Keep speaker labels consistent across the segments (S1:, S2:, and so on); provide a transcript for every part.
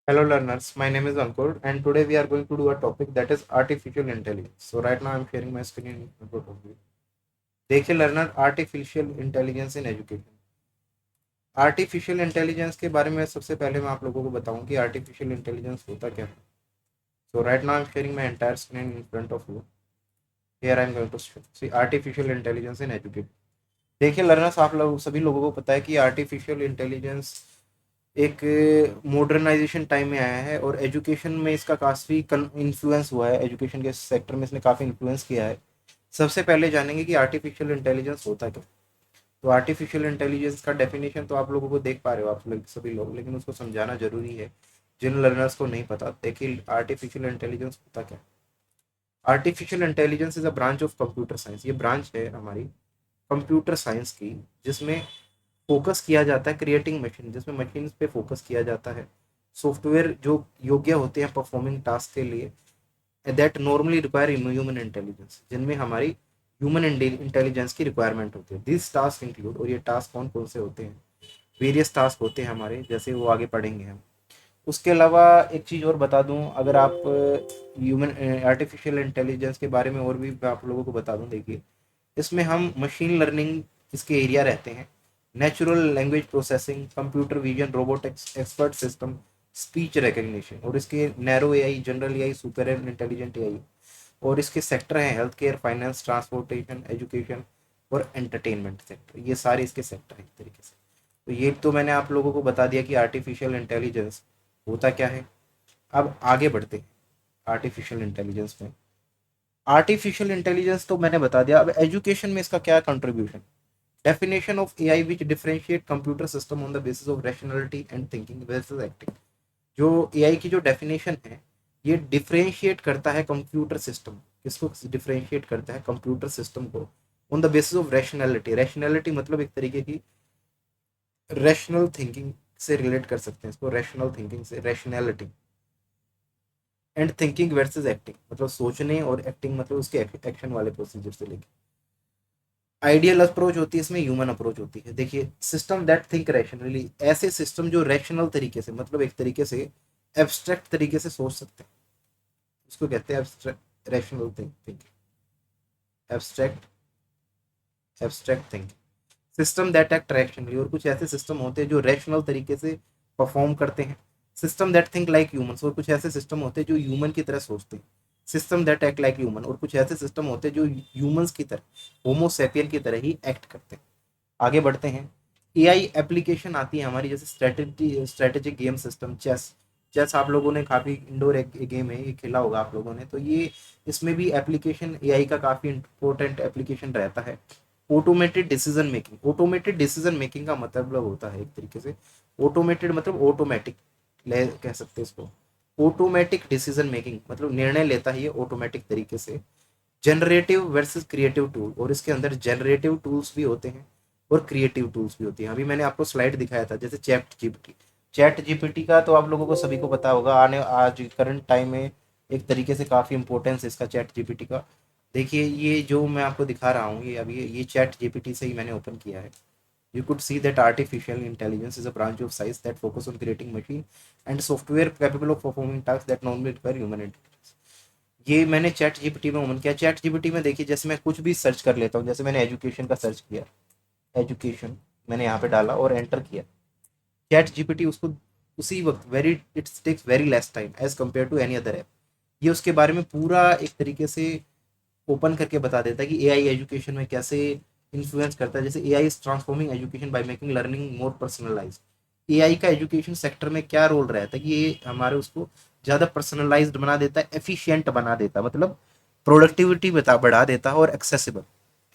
S1: Hello learners, my name is Ankur and today we are going to do a topic that is artificial intelligence. So right now I am sharing my screen in front of you. देखिए learner artificial intelligence in education. Artificial intelligence के बारे में सबसे पहले मैं आप लोगों को बताऊं कि आर्टिफिशियल इंटेलिजेंस होता क्या है। So right now I am sharing my entire screen in front of you. Here I am going to see artificial intelligence in education. देखिए लर्नर्स, आप लोग सभी लोगों को पता है कि आर्टिफिशियल इंटेलिजेंस एक मॉडर्नाइजेशन टाइम में आया है और एजुकेशन में इसका काफ़ी इन्फ्लुएंस हुआ है। एजुकेशन के सेक्टर में इसने काफ़ी इन्फ्लुएंस किया है। सबसे पहले जानेंगे कि आर्टिफिशियल इंटेलिजेंस होता क्या। तो आर्टिफिशियल इंटेलिजेंस का डेफिनेशन तो आप लोगों को देख पा रहे हो आप लोग सभी लोग, लेकिन उसको समझाना जरूरी है जिन लर्नर्स को नहीं पता। देखिए आर्टिफिशियल इंटेलिजेंस होता क्या। Artificial intelligence is a branch of computer science. ये ब्रांच है हमारी कंप्यूटर साइंस की, जिसमें फोकस किया जाता है क्रिएटिंग मशीन, जिसमें मशीन पे फोकस किया जाता है। सॉफ्टवेयर जो योग्य होते हैं परफॉर्मिंग टास्क के लिए, that normally require human intelligence, जिनमें हमारी ह्यूमन इंटेलिजेंस की रिक्वायरमेंट होती है। दिस टास्क इंक्लूड, और ये टास्क कौन कौन से होते हैं, वेरियस टास्क होते हैं हमारे, जैसे वो आगे पढ़ेंगे हम। उसके अलावा एक चीज़ और बता दूं, अगर आप ह्यूमन आर्टिफिशियल इंटेलिजेंस के बारे में और भी मैं आप लोगों को बता दूं। देखिए इसमें हम मशीन लर्निंग इसके एरिया रहते हैं, natural language processing, computer vision, robotics, expert system, speech recognition, और इसके narrow AI, general AI, super intelligent AI. और इसके सेक्टर हैं health care, finance, transportation, education और एंटरटेनमेंट सेक्टर। ये सारे इसके सेक्टर हैं एक तरीके से। तो ये तो मैंने आप लोगों को बता दिया कि आर्टिफिशियल इंटेलिजेंस होता क्या है। अब आगे बढ़ते हैं आर्टिफिशियल इंटेलिजेंस में। आर्टिफिशियल इंटेलिजेंस तो मैंने बता दिया, अब एजुकेशन में इसका क्या contribution. Definition of AI which differentiate computer system on the basis of rationality and thinking versus acting. जो एआई की जो डेफिनेशन है, ये डिफरेंशिएट करता है कंप्यूटर सिस्टम। किसको डिफरेंशिएट करता है? कंप्यूटर सिस्टम को। On the basis of rationality, rationality मतलब एक तरीके की रैशनल थिंकिंग से रिलेट कर सकते हैं इसको, रैशनल थिंकिंग से, rationality and thinking versus acting, मतलब सोचने और एक्टिंग मतलब उसके एक्शन वाले प्रोसीजर से लेके। आइडियल अप्रोच होती है इसमें, ह्यूमन अप्रोच होती है। देखिए सिस्टम दैट थिंक रैशनली, ऐसे सिस्टम जो रैशनल तरीके से, मतलब एक तरीके से एब्स्ट्रैक्ट तरीके से सोच सकते हैं, उसको कहते हैं abstract rational thinking. Abstract abstract thinking. System that act rationally, और कुछ ऐसे सिस्टम होते हैं जो रैशनल तरीके से परफॉर्म करते हैं। System that think like humans, और कुछ ऐसे सिस्टम होते हैं जो ह्यूमन की तरह सोचते हैं। System that act like human, और कुछ ऐसे सिस्टम होते हैं जो ह्यूमंस की तरह, होमोसेपियन की तरह ही एक्ट करते हैं। आगे बढ़ते हैं। एआई एप्लीकेशन आती है हमारी, जैसे strategic game system, chess. Chess आप लोगों ने काफ़ी इंडोर गेम है, ये खेला होगा आप लोगों ने, तो ये इसमें भी एप्लीकेशन एआई का काफ़ी इंपॉर्टेंट एप्लीकेशन रहता है। Automated decision making, automated decision making का मतलब होता है एक तरीके से, ऑटोमेटेड मतलब ऑटोमेटिक कह सकते हैं इसको। ऑटोमेटिक डिसीजन मेकिंग मतलब निर्णय लेता है ये ऑटोमेटिक तरीके से। जनरेटिव वर्सेस क्रिएटिव टूल, और इसके अंदर जनरेटिव टूल्स भी होते हैं और क्रिएटिव टूल्स भी होती हैं। अभी मैंने आपको स्लाइड दिखाया था, जैसे चैट जीपीटी का तो आप लोगों को सभी को पता होगा, आने आज करंट टाइम में एक तरीके से काफ़ी इंपॉर्टेंस है इसका, चैट जीपीटी का। देखिए ये जो मैं आपको दिखा रहा हूँ, ये अभी ये चैट जीपीटी से ही मैंने ओपन किया है। You could see that artificial intelligence is a branch of science that focus on creating machine and software capable of performing tasks that normally require human intelligence। ये मैंने चैट जीपीटी में open किया। Chat GPT में देखिए, जैसे मैं कुछ भी सर्च कर लेता हूँ, जैसे मैंने एजुकेशन का सर्च किया, एजुकेशन मैंने यहाँ पे डाला और एंटर किया, चैट जीपीटी उसको उसी वक्त very it takes very less time as compare to any other app. ये उसके बारे में पूरा एक तरीके से ओपन करके बता देता है कि एआई एजुकेशन में कैसे इन्फ्लुएंस करता है। जैसे AI is transforming education by making learning more personalised. AI का एजुकेशन सेक्टर में क्या रोल रहता है कि ये हमारे उसको ज़्यादा पर्सनलाइज्ड बना देता है, एफिशिएंट बना देता है, मतलब प्रोडक्टिविटी बढ़ा देता है, और एक्सेसिबल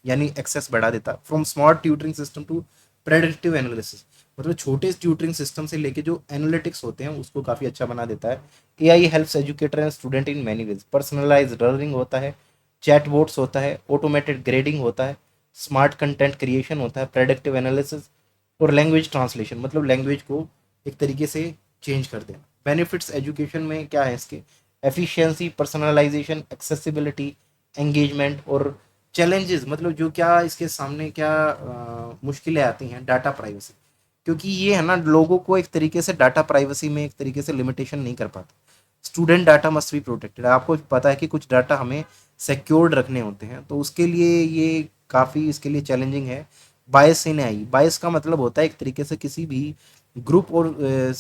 S1: यानी एक्सेस बढ़ा देता है। From smart tutoring system to predictive analysis, मतलब छोटे ट्यूटरिंग सिस्टम से लेके जो एनालिटिक्स होते हैं उसको काफ़ी अच्छा बना देता है। AI helps educator and student in many ways. Personalize learning होता है, चैटबॉट्स होता है, ऑटोमेटेड ग्रेडिंग होता है, स्मार्ट कंटेंट क्रिएशन होता है, प्रेडिक्टिव एनालिसिस, और लैंग्वेज ट्रांसलेशन, मतलब लैंग्वेज को एक तरीके से चेंज कर देना। बेनिफिट्स एजुकेशन में क्या है इसके? Efficiency, personalization, accessibility, engagement. और चैलेंजेस मतलब जो क्या इसके सामने क्या मुश्किलें आती हैं, डाटा प्राइवेसी। क्योंकि ये है ना, लोगों को एक तरीके से डाटा प्राइवेसी में एक तरीके से लिमिटेशन नहीं कर पाता। Student data must be protected. आपको पता है कि कुछ डाटा हमें सिक्योर्ड रखने होते हैं, तो उसके लिए ये काफ़ी इसके लिए चैलेंजिंग है। बायस इन आई, बायस का मतलब होता है एक तरीके से किसी भी ग्रुप और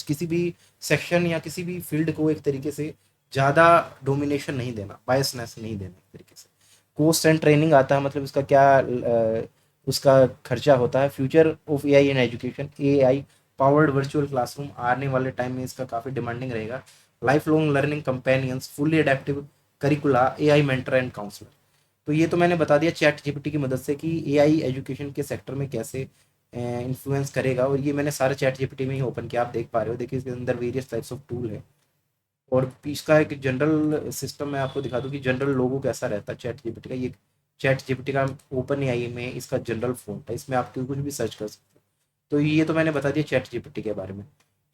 S1: किसी भी सेक्शन या किसी भी फील्ड को एक तरीके से ज़्यादा डोमिनेशन नहीं देना, बायसनेस नहीं देना एक तरीके से। कोर्स एंड ट्रेनिंग आता है, मतलब इसका क्या उसका खर्चा होता है। Future of AI in education, AI powered virtual classroom आने वाले टाइम में इसका काफ़ी डिमांडिंग रहेगा। Life long learning companions, fully adaptive curricula, AI mentor and counsellor. तो ये तो मैंने बता दिया चैट जीपीटी की मदद से कि एआई एजुकेशन के सेक्टर में कैसे इन्फ्लुएंस करेगा, और ये मैंने सारे चैट जीपीटी में ही ओपन किया, आप देख पा रहे हो। देखिए इसके अंदर वेरियस टाइप्स ऑफ टूल है, और इसका एक जनरल सिस्टम मैं आपको दिखा दूँ कि जनरल लोगो कैसा रहता है चैट जीपीटी का। ये चैट जीपीटी का ओपन एआई में इसका जनरल फ़ॉन्ट है, इसमें आप कुछ भी सर्च कर सकते हो। तो ये तो मैंने बता दिया चैट जीपीटी के बारे में।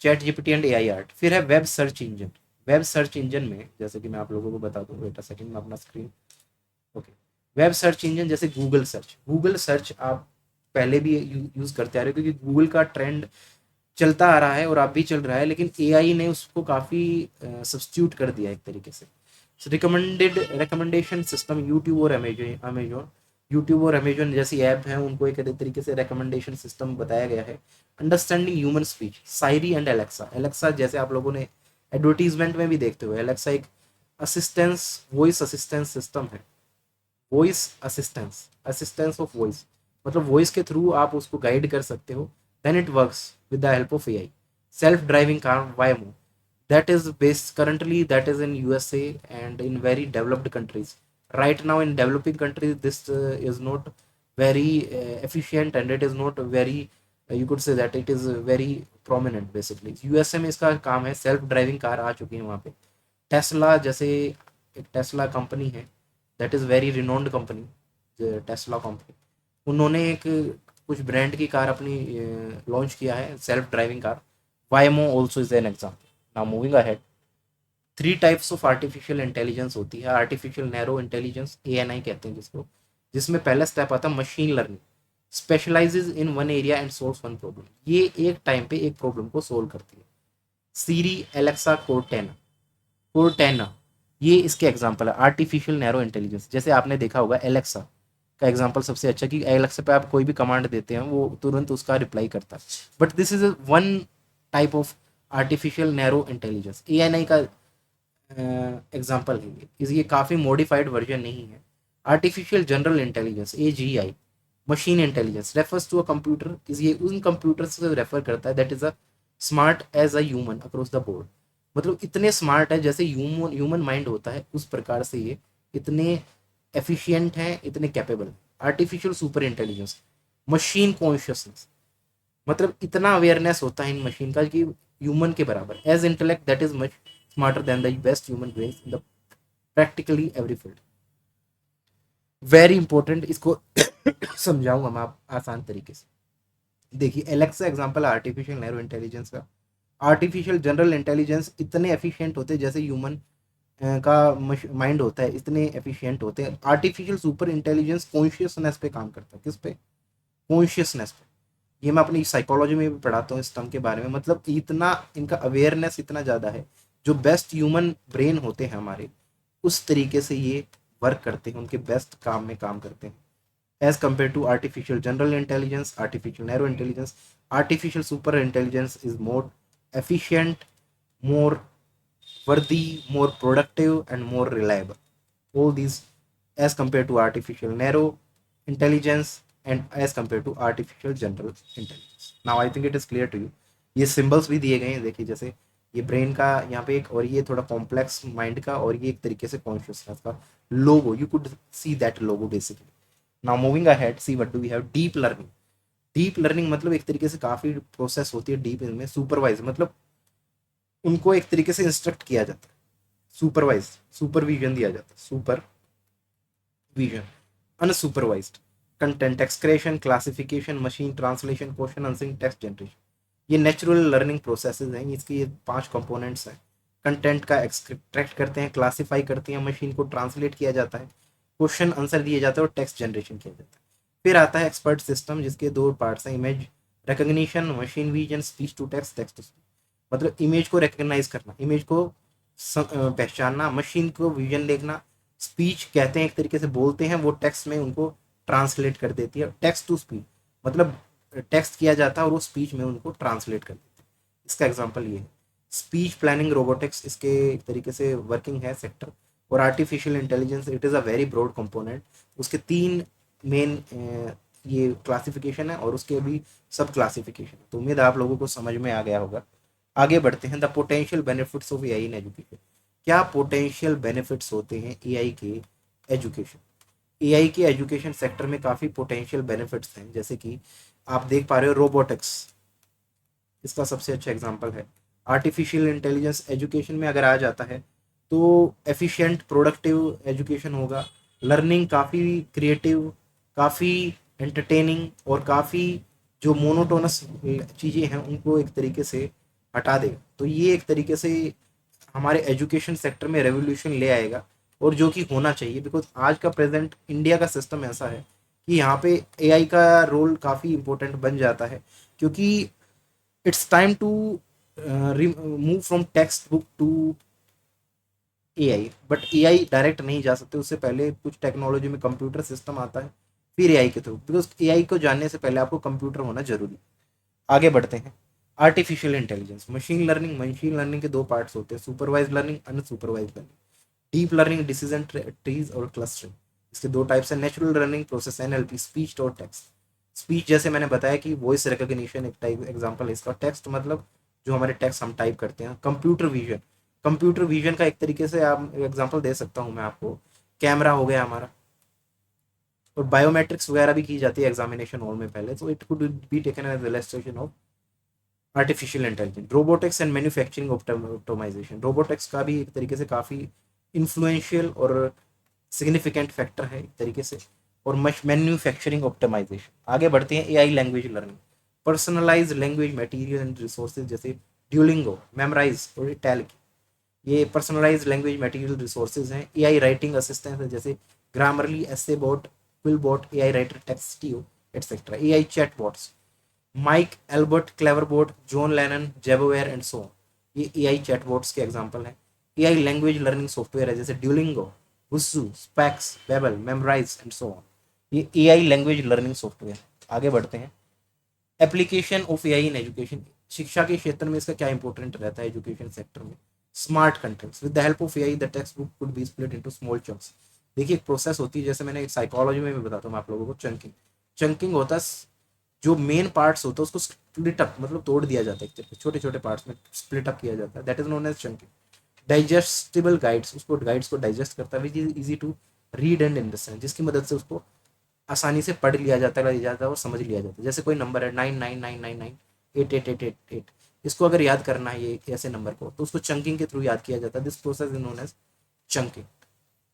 S1: Chat GPT and AI art. फिर है web search engine. Web search engine में जैसे कि मैं आप लोगों को बता दूँ, वेट अ सेकंड, मैं अपना screen, okay. Web search engine जैसे गूगल सर्च, गूगल सर्च आप पहले भी यूज़ करते आ रहे हो, क्योंकि गूगल का ट्रेंड चलता आ रहा है और आप भी चल रहा है, लेकिन एआई ने उसको काफ़ी सब्स्टिट्यूट कर दिया एक तरीके से। रिकमेंडेड रिकमेंडेशन सिस्टम, यूट्यूब और अमेजोन, यूट्यूब और अमेजोन जैसी ऐप हैं, उनको एक तरीके से रिकमेंडेशन सिस्टम बताया गया है। Understanding human speech, Siri and Alexa. Alexa जैसे आप लोगों ने एडवर्टीजमेंट में भी देखते हुए, एलेक्सा एक असिस्टेंस, वॉइस असिस्टेंस सिस्टम है। Voice assistance, assistance of voice, मतलब वॉइस के थ्रू आप उसको गाइड कर सकते हो। Then it works with the help of AI. Self driving car Waymo, that is based currently, that is in USA and in very developed countries. Right now in developing countries this is not very efficient, and it is not very you could say that it is very prominent basically। USA में इसका काम है, self driving car आ चुकी है वहाँ पे। Tesla जैसे एक टेस्ला कंपनी है, that is very renowned company, Tesla company, उन्होंने एक कुछ ब्रांड की कार अपनी लॉन्च किया है, self driving car. वायमो also is an example. Now moving ahead, three types of artificial intelligence होती है। आर्टिफिशियल नैरो इंटेलिजेंस, एएनआई कहते हैं जिसको, जिसमें पहला स्टेप आता है machine learning, specialises in one area and solve one problem. ये एक टाइम पे एक प्रॉब्लम को सोल्व करती है। सीरी, एलेक्सा, कोर्टेना, कोर्टेना, ये इसके एग्जाम्पल है आर्टिफिशियल नैरो इंटेलिजेंस। जैसे आपने देखा होगा एलेक्सा का एग्जाम्पल सबसे अच्छा, कि एलेक्सा पे आप कोई भी कमांड देते हैं वो तुरंत उसका रिप्लाई करता है। But this is one type of artificial narrow intelligence. ANI का एग्जाम्पल है ये काफ़ी मॉडिफाइड वर्जन नहीं है। Artificial general intelligence, AGI, machine intelligence refers to a computer, is ये उन कंप्यूटर से रेफर करता है that is a smart as a human across the board. मतलब इतने स्मार्ट है जैसे ह्यूमन माइंड होता है, उस प्रकार से ये इतने एफिशिएंट हैं, इतने capable. Artificial super intelligence, machine consciousness, मतलब इतना अवेयरनेस होता है इन मशीन का कि ह्यूमन के बराबर। As intellect that is much smarter than the best human brains in the practically every field. Very important, इसको समझाऊंगा मैं आप आसान तरीके से। देखिए एलेक्सा एग्जांपल है आर्टिफिशियल नैरो इंटेलिजेंस का। आर्टिफिशियल जनरल इंटेलिजेंस इतने एफिशिएंट होते हैं जैसे ह्यूमन का माइंड होता है, इतने एफिशिएंट होते हैं। आर्टिफिशियल सुपर इंटेलिजेंस कॉन्शियसनेस पे काम करता है, किस पे? कॉन्शियसनेस पे। ये मैं अपनी साइकोलॉजी में भी पढ़ाता हूँ इस टर्म के बारे में, मतलब इतना इनका अवेयरनेस इतना ज़्यादा है। जो बेस्ट ह्यूमन ब्रेन होते हैं हमारे, उस तरीके से ये वर्क करते हैं, उनके बेस्ट काम में काम करते हैं। As compare to artificial general intelligence, artificial narrow intelligence, artificial super intelligence is more efficient, more worthy, more productive, and more reliable. All these as compared to artificial narrow intelligence and as compared to artificial general intelligence. Now I think it is clear to you. ये symbols भी दिए गए हैं, देखिए जैसे ये brain का यहाँ पे एक, और ये थोड़ा कॉम्प्लेक्स माइंड का, और ये एक तरीके से कॉन्शियसनेस का logo. You could see that logo basically. Now moving ahead, see what do we have. Deep learning, deep learning मतलब एक तरीके से काफ़ी प्रोसेस होती है डीप इनमें। सुपरवाइज मतलब उनको एक तरीके से इंस्ट्रक्ट किया जाता है, सुपरवाइज, सुपरविजन दिया जाता है, supervision. Unsupervised content excretion, classification, machine translation, question answering, text generation. ये नेचुरल लर्निंग प्रोसेसेस हैं, इसके ये 5 कंपोनेंट्स हैं। कंटेंट का एक्सट्रैक्ट करते हैं, क्लासीफाई करते हैं, मशीन को ट्रांसलेट किया जाता है, क्वेश्चन आंसर दिए जाते हैं, और टेक्स्ट जनरेशन किया जाता है। फिर आता है एक्सपर्ट सिस्टम, जिसके 2 पार्ट्स हैं, image recognition, machine vision, speech to text, text to speech, मतलब इमेज को रिकग्नाइज करना, इमेज को पहचानना, मशीन को विजन देखना, स्पीच कहते हैं एक तरीके से बोलते हैं, वो टेक्स्ट में उनको ट्रांसलेट कर देती है, टेक्स्ट टू स्पीच मतलब टेक्स्ट किया जाता है और वो स्पीच में उनको ट्रांसलेट कर देती है। इसका एग्जांपल ये है। स्पीच प्लानिंग रोबोटिक्स इसके एक तरीके से वर्किंग है सेक्टर। और artificial intelligence it is a very broad component. उसके तीन मेन ये क्लासिफिकेशन है और उसके भी सब क्लासिफिकेशन है। तो उम्मीद है आप लोगों को समझ में आ गया होगा। आगे बढ़ते हैं। The potential benefits of AI in education. क्या पोटेंशियल बेनिफिट्स होते हैं एआई के एजुकेशन? एआई के एजुकेशन सेक्टर में काफ़ी पोटेंशियल बेनिफिट्स हैं, जैसे कि आप देख पा रहे हो रोबोटिक्स इसका सबसे अच्छा एग्जांपल है। आर्टिफिशियल इंटेलिजेंस एजुकेशन में अगर आ जाता है तो एफिशिएंट प्रोडक्टिव एजुकेशन होगा। लर्निंग काफ़ी क्रिएटिव, काफ़ी एंटरटेनिंग और काफ़ी जो मोनोटोनस चीज़ें हैं उनको एक तरीके से हटा देगा। तो ये एक तरीके से हमारे एजुकेशन सेक्टर में रेवोल्यूशन ले आएगा और जो कि होना चाहिए, बिकॉज आज का प्रेजेंट इंडिया का सिस्टम ऐसा है कि यहाँ पे एआई का रोल काफ़ी इंपॉर्टेंट बन जाता है, क्योंकि it's time to move from text book to AI. But AI direct नहीं जा सकते, उससे पहले कुछ टेक्नोलॉजी में कंप्यूटर सिस्टम आता है, फिर एआई के थ्रू, बिकॉज एआई को जानने से पहले आपको कंप्यूटर होना जरूरी है। आगे बढ़ते हैं। आर्टिफिशियल इंटेलिजेंस, मशीन लर्निंग के दो पार्ट्स होते हैं, supervise learning, unsupervise learning. Deep learning, decision trees और क्लस्टरिंग, इसके दो टाइप्स हैं। Natural learning process, NLP, speech और टेक्स्ट। स्पीच जैसे मैंने बताया कि वॉइस रिकॉग्निशन एक टाइप एग्जांपल है इसका। टेक्स्ट मतलब जो हमारे टेक्स्ट हम टाइप करते हैं। कंप्यूटर विजन का एक तरीके से आप एग्जांपल दे सकता हूँ मैं आपको। कैमरा हो गया हमारा, और बायोमेट्रिक्स वगैरह भी की जाती है एग्जामिनेशन हॉल में पहले, तो it could be taken as illustration of artificial intelligence. Robotics and manufacturing optimization, robotics का भी एक तरीके से काफ़ी इन्फ्लुएंशियल और सिग्निफिकेंट फैक्टर है एक तरीके से। और मैन्युफैक्चरिंग ऑप्टिमाइजेशन। आगे बढ़ते हैं। AI language learning, personalize language material and resources, जैसे ड्यूलिंगो, मेमोराइज और टैल, ये पर्सनलाइज लैंग्वेज मटेरियल रिसोर्सेज हैं। एआई राइटिंग असिस्टेंट है, जैसे Grammarly, essay bot, Quillbot, AI writer, Textio etcetera. AI chat bots, Mike, Albert, clever bot, John Lennon, जेबोवेयर and so on, ये AI chat bots के example हैं। AI language learning software है, जैसे Duolingo, वुसू, स्पैक्स, Babbel, memorize and so on, ये AI language learning software. आगे बढ़ते हैं। Application of AI in education, शिक्षा के क्षेत्र में इसका क्या इंपॉर्टेंट रहता है एजुकेशन सेक्टर में? Smart contents, with the help of AI the text book could be split into small chunks. देखिए एक प्रोसेस होती है, जैसे मैंने साइकोलॉजी में भी बताता हूँ आप लोगों को, चंकिंग। चंकिंग होता है, जो मेन पार्ट्स होता है उसको स्प्लिट अप मतलब तोड़ दिया जाता है, छोटे छोटे पार्ट्स में स्प्लिट अप किया जाता है, that is known as chunking. Digestible guides, उसको गाइड्स को डाइजेस्ट करता है, which is easy to read and understand, जिसकी मदद से उसको आसानी से पढ़ लिया जाता है और समझ लिया जाता है। जैसे कोई नंबर है 9999988888, इसको अगर याद करना है ये ऐसे नंबर को, तो उसको चंकिंग के थ्रू याद किया जाता है। This process is known as chunking.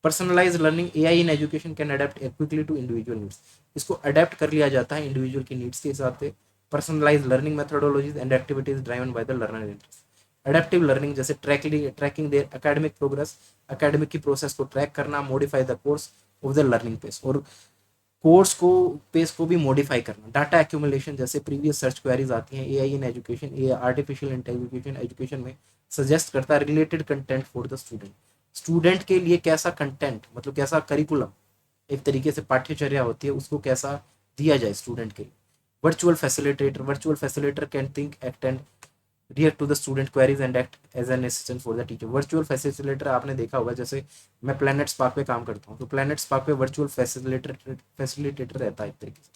S1: Personalize learning, AI in education can adapt quickly to individual needs, इसको अडेप्ट कर लिया जाता है इंडिविजुअल की नीड्स के हिसाब से। Personalize learning methodologies and activities driven by the learner interest. Adaptive learning, जैसे tracking their academic progress, academic की प्रोसेस को ट्रैक करना, modify the course of the learning pace, और कोर्स को पेस को भी मॉडिफाई करना। डाटा एक्यूमुलेशन, जैसे प्रीवियस सर्च क्वेरीज आती हैं, एआई इन एजुकेशन, ये आर्टिफिशियल इंटेलिजेंस एजुकेशन में सजेस्ट करता है related content for the student, student के लिए कैसा कंटेंट मतलब कैसा करिकुलम एक तरीके से पाठ्यचर्या होती है उसको कैसा दिया जाए स्टूडेंट के लिए। Virtual facilitator can think, act and react to the student queries and act as an assistant for the teacher. Virtual facilitator आपने देखा होगा, जैसे मैं प्लैनेट स्पार्क पे काम करता हूँ, तो प्लैनेट स्पार्क पे वर्चुअल फैसिलिटेटर रहता है एक तरीके से,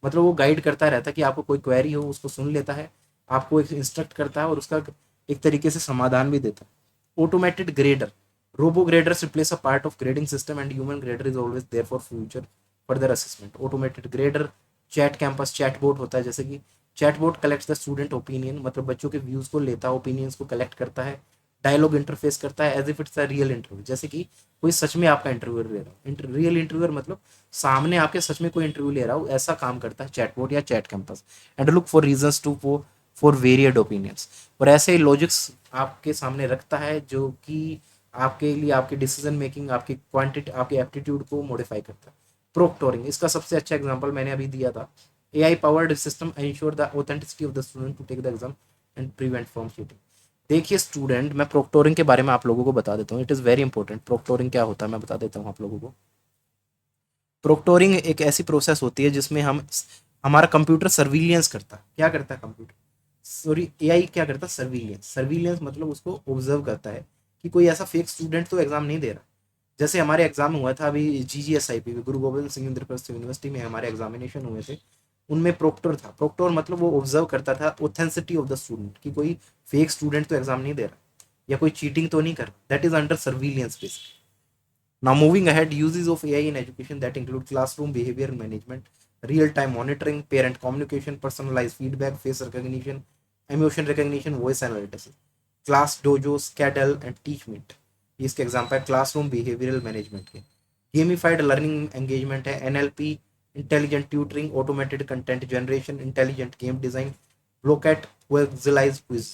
S1: मतलब वो गाइड करता रहता है कि आपको कोई क्वेरी हो उसको सुन लेता है, आपको एक इंस्ट्रक्ट करता है और उसका एक तरीके से समाधान भी देता है। Automated grader, robo graders replace a part of grading system and human grader is always there for future further assessment. Automated grader, chat campus chatbot होता है, जैसे कि chatbot collects the student opinion, मतलब बच्चों के व्यूज को लेता है, ओपिनियंस को कलेक्ट करता है, डायलॉग इंटरफेस करता है as if it's a real interview, जैसे कि कोई सच में आपका इंटरव्यू ले रहा हो। रियल इंटरव्यूअर मतलब सामने आपके सच में कोई इंटरव्यू ले रहा हो, ऐसा काम करता है चैटबॉट या chat campus. And look for reasons to for varied opinions, और ऐसे लॉजिक्स आपके सामने रखता है जो कि आपके लिए आपकी डिसीजन मेकिंग, आपकी क्वांटिटी, आपकी एप्टीट्यूड को मॉडिफाई करता है। प्रोक्टोरिंग, इसका सबसे अच्छा एग्जांपल मैंने अभी दिया था AI powered system ensure the authenticity of the student to take the exam and prevent from cheating. देखिए स्टूडेंट, मैं प्रोक्टोरिंग के बारे में आप लोगों को बता देता हूँ, इट इज़ वेरी इंपॉर्टेंट। प्रोक्टोरिंग क्या होता है मैं बता देता हूँ आप लोगों को। प्रोक्टोरिंग एक ऐसी प्रोसेस होती है जिसमें हम हमारा कंप्यूटर सर्विलियंस करता है। क्या करता है कंप्यूटर, सॉरी एआई क्या करता है, सर्विलियंस। सर्विलियंस मतलब उसको ऑब्जर्व करता है कि कोई ऐसा फेक स्टूडेंट तो एग्जाम नहीं दे रहा। जैसे हमारे एग्जाम हुआ था अभी GGSIP गुरु गोविंद सिंह इंद्रप्रस्थ यूनिवर्सिटी में हमारे एग्जामिनेशन हुए थे, उनमें प्रोक्टर था। प्रोक्टर मतलब वो ऑब्जर्व करता था ऑथेंसिटी ऑफ द स्टूडेंट कि कोई फेक स्टूडेंट तो एग्जाम नहीं दे रहा या कोई चीटिंग तो नहीं कर रहा। That is under surveillance basic. Now moving ahead, uses of AI in education that include classroom behavior management, real-time monitoring, parent communication, personalized feedback, face recognition, emotion recognition, voice analysis, class dojo, Scadal and TeachMeet। इसके example है classroom behavioural management के। Gamified learning engagement है NLP, intelligent tutoring, automated content generation, intelligent game design, Blooket visualize quiz,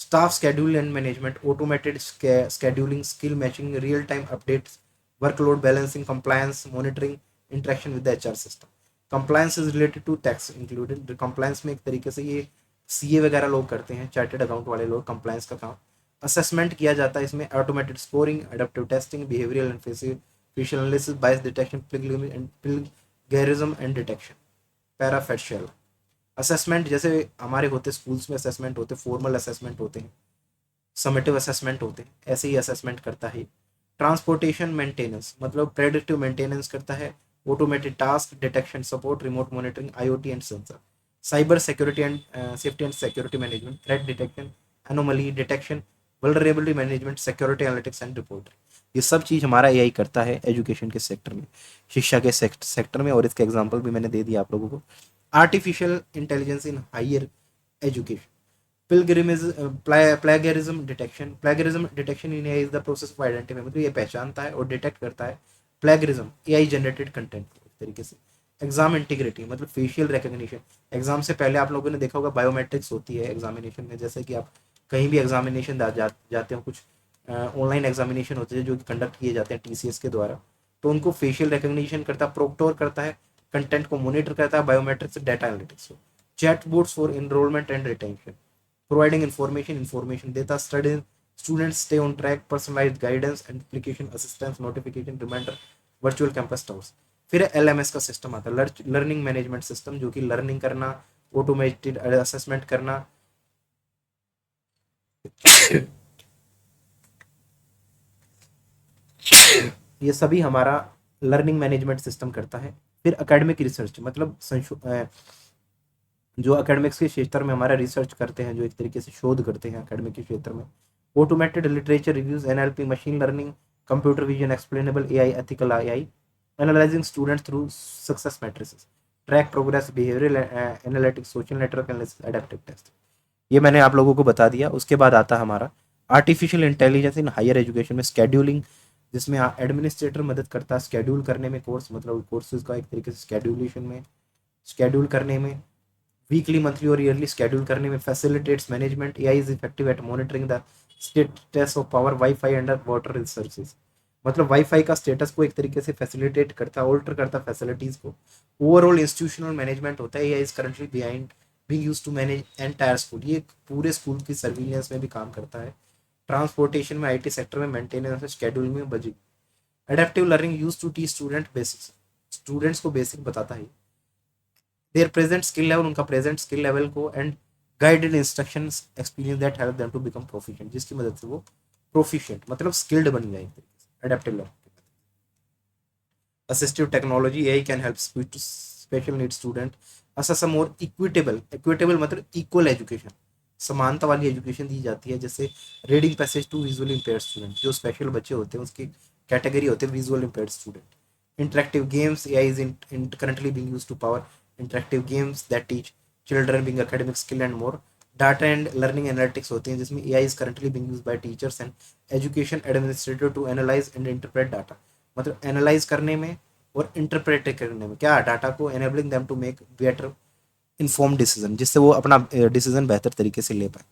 S1: staff schedule and management, automated scheduling, skill matching, real time updates, workload balancing, compliance monitoring, interaction with the HR system। compliance is related to tax included। compliance में एक तरीके से ये CA वगैरह लोग करते हैं, chartered account वाले लोग compliance का काम। असेसमेंट किया जाता है इसमें, automated scoring, adaptive testing, behavioural and facial analysis, bias detection, plagiarism and detection, पैराफेशियल। असेसमेंट जैसे हमारे होते स्कूल्स में असेसमेंट होते, फॉर्मल असेसमेंट होते हैं, समेटिव असेसमेंट होते हैं, ऐसे ही असेसमेंट करता है। ट्रांसपोर्टेशन मेंटेनेंस मतलब प्रेडिक्टिव मेंटेनेंस करता है, automated task, detection support, remote monitoring, IoT and sensor. Cyber security and safety and security management, threat detection, anomaly detection, vulnerability management, security analytics and report. ये सब चीज़ हमारा AI करता है education के sector में, शिक्षा के सेक्टर में। और इसके एग्जाम्पल भी मैंने दे दिया आप लोगों को। Artificial intelligence in higher education, plagiarism detection. Plagiarism detection in AI is the process of identify, मतलब ये पहचानता है और डिटेक्ट करता है प्लेगरिज्म AI जनरेटेड कंटेंट एक तरीके से। एग्जाम इंटीग्रिटी मतलब फेशियल रिकग्निशन। एग्जाम से पहले आप लोगों ने देखा होगा बायोमेट्रिक्स होती है एग्जामिनेशन में, जैसे कि आप कहीं भी एग्जामिनेशन जाते हो, कुछ ऑनलाइन एग्जामिनेशन होते हैं जो कंडक्ट किए जाते हैं TCS के द्वारा, तो उनको फेशियल रिकग्निशन करता है, प्रोक्टोर करता है, कंटेंट को मॉनिटर करता है, biometrics, data analytics. Chatbots for enrolment and retention, providing information data study, students stay on track, personalized guidance and application assistance, notification reminder, virtual campus tours। फिर LMS का system आता है, लर्निंग मैनेजमेंट सिस्टम, जो कि learning करना, automated assessment करना, ये सभी हमारा लर्निंग मैनेजमेंट सिस्टम करता है। फिर एकेडमिक रिसर्च मतलब जो एकेडमिक्स के क्षेत्र में हमारा रिसर्च करते हैं, जो एक तरीके से शोध करते हैं एकेडमिक के क्षेत्र में। Automated literature reviews, NLP, machine learning, computer vision, explainable AI, ethical AI, analysing students through success matrices, track progress, behavioural analytics, social network analysis, adaptive test. ये मैंने आप लोगों को बता दिया। उसके बाद आता हमारा artificial intelligence in higher education में स्केड्यूलिंग, जिसमें एडमिनिस्ट्रेटर मदद करता है स्केड्यूल करने में, कोर्स मतलब कोर्सेज का एक तरीके से स्केड्यूलेशन में, स्केड्यूल करने में, वीकली, मंथली और ईयरली स्केड्यूल करने में। Facilitates management, AI is effective eight monitoring the status of power wifi under water resources, मतलब वाईफाई का स्टेटस को एक तरीके से फैसिलिटेट करता है, ऑल्टर करता है फैसिलिटीज को। ओवरऑल इंस्टीट्यूशनल मैनेजमेंट होता है, AI is currently behind being used to manage entire school, ये पूरे स्कूल की सर्विलेंस में भी काम करता है। ट्रांसपोर्टेशन में, IT सेक्टर में, मेंटेनेंस में, शेड्यूल में, budget. Adaptive learning use to teach student basics, students को बेसिक बताता है। देयर प्रेजेंट स्किल लेवल, उनका प्रेजेंट स्किल लेवल को, and guided instructions experience that help them to become proficient, जिसकी मदद से वो प्रोफिशिएंट मतलब स्किल्ड बन जाए एक तरीके से adaptive learning. Assistive technology, AI can help special need student assess a more equitable मतलब इक्वल एजुकेशन, समानता वाली एजुकेशन दी जाती है। जैसे reading passage to visually impaired student, जो स्पेशल बच्चे होते हैं उसकी कैटेगरी होते हैं visual impaired student. Interactive games, AI is currently being used to power interactive games that teach children being academic skill and more। Data and learning analytics होते हैं, जिसमें AI is currently being used by teachers and education administrator to analyse and interpret data, मतलब analyse करने में और interpret करने में क्या डाटा को, enabling them to make better inform decision, जिससे वो अपना डिसीजन बेहतर तरीके से ले पाए।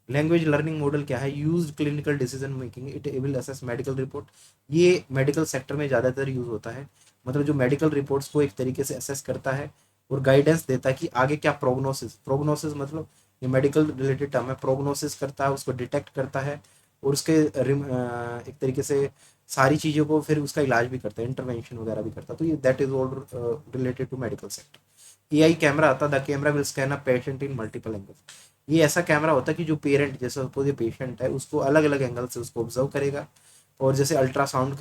S1: लैंग्वेज लर्निंग मॉडल क्या है, use clinical decision making, it will assess medical report, ये मेडिकल सेक्टर में ज़्यादातर यूज होता है, मतलब जो मेडिकल रिपोर्ट्स को एक तरीके से असेस करता है और गाइडेंस देता है कि आगे क्या प्रोग्नोसिस, प्रोग्नोसिस मतलब ये मेडिकल रिलेटेड टर्म है, प्रोग्नोसिस करता है, उसको डिटेक्ट करता है और उसके एक तरीके से सारी चीज़ों को फिर उसका इलाज भी करता है, इंटरवेंशन वगैरह भी करता है। तो ये that is all related to medical sector. AI camera आता, the camera will scan a patient in multiple angles. ये ऐसा कैमरा होता है कि जो पेरेंट, जैसे सपोज ये पेशेंट है, उसको अलग अलग एंगल से उसको ऑब्जर्व करेगा और जैसे अल्ट्रासाउंड